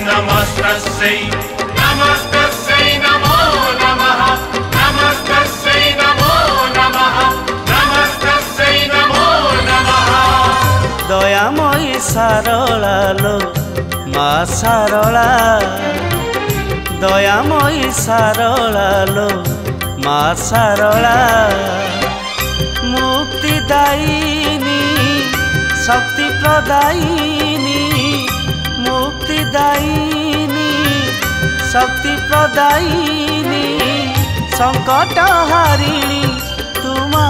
नमस्तस्यै नमस्तस्यै नमो नमः नमस्तस्यै नमो नमः नमस्तस्यै नमो नमः। दयामयी सारला लो मा सारला, दयामयी सारला लो मा सारला, मुक्तिदायिनी शक्ति प्रदायिनी, मुक्तिदायिनी शक्ति प्रदायिनी, संकट हारिणी तुमा।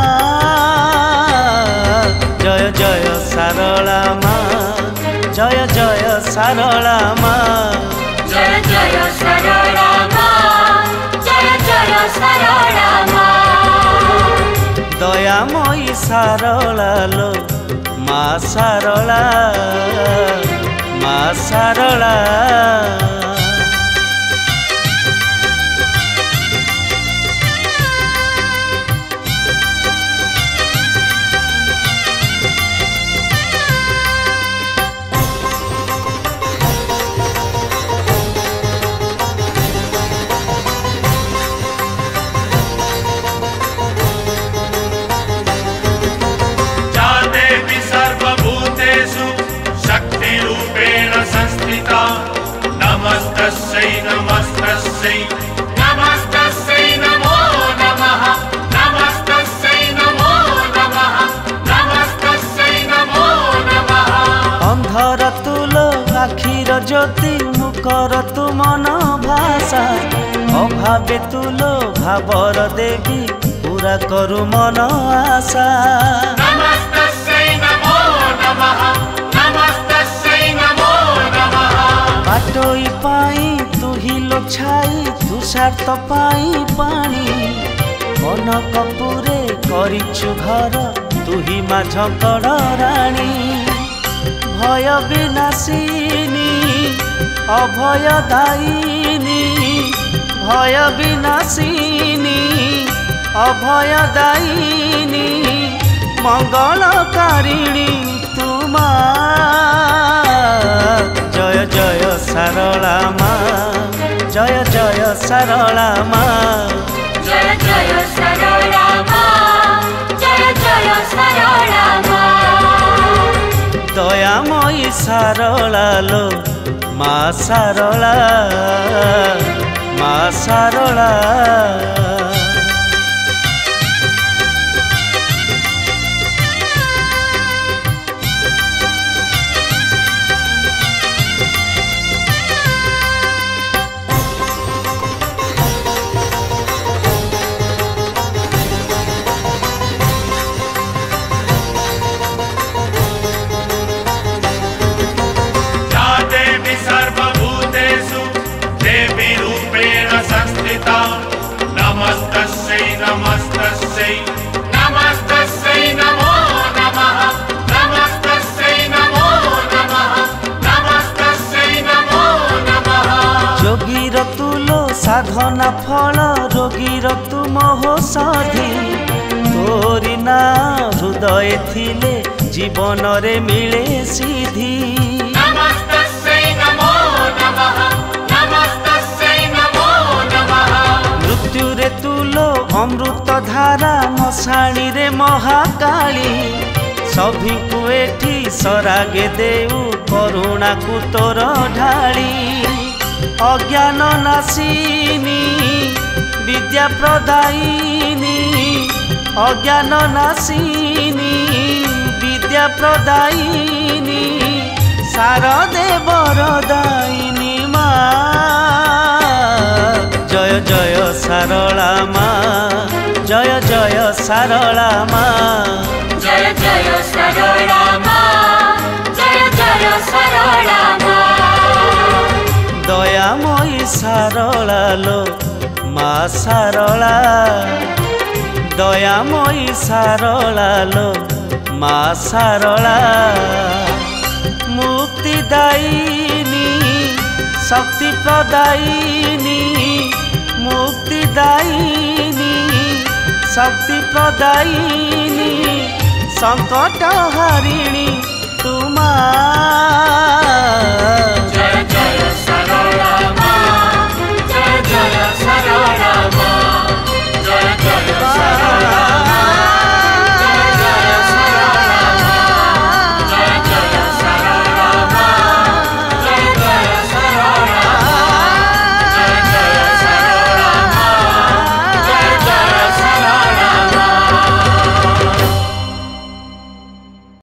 जय जय सारला माँ, जय जय सारला माँ, जय जय सारला माँ, जय जय सारला माँ। दयामयी सारला लो मा सारला, मा सारला। नमस्तस्यै नमस्तस्यै नमस्तस्यै नमो नमः नमस्तस्यै नमो नमः नमस्तस्यै नमो नमः। अंधर तुलो आखिर ज्योति, मुकर तु मन भाषा, अभावे तुलो भावर देवी पूरा करु मन आशा। नमस्तस्यै नमो नमः नमस्तस्यै नमो नमः। बाटोई पाई तुहिलो छाई, तुषार्थ पाई पानी, मन कपुरे करिछु घर तुही मा झंकड़ राणी। भय विनाशिनी अभय दायिनी, भय विनाशिनी अभय दायिनी, मंगलकारिणी तुमा। जय जय सारला माँ, जय जय सारला माँ, जय जय सारला माँ, जय जय सारला माँ। दयामयी सारला लो मा सारला, मा सारला। नमस्तस्यै नमस्तस्यै नमस्तस्यै नमो नमः नमस्तस्यै नमो नमः नमस्तस्यै नमो नमः। जोगीर तुलो साधना फल, रोगीर तुम औषधि, तोरी ना हृदय थिले जीवन रे मिले सिद्धि। नमस्तस्यै नमो नमः नमस्तस्यै नमो नमः। मृत्यु रे तुलो अमृत धारा, मशाणी रे महाकाली, सभी को एठी सरागे देऊ करुणा को तोर ढाली। अज्ञान नाशिनी विद्या प्रदायिनी, अज्ञान नाशिनी विद्या प्रदायिनी, शारदे वरदायिनी माँ। जय जय सारला माँ, जय जय सारला माँ, जय जय सारला माँ, जय जय सारला माँ। दयामयी सारला लो मा सारला, दयामयी सारला लो मा सारला, मुक्तिदायिनी शक्ति प्रदायिनी, मुक्तिदायिनी शक्ति प्रदायिनी, संकट हारिणी तुमा।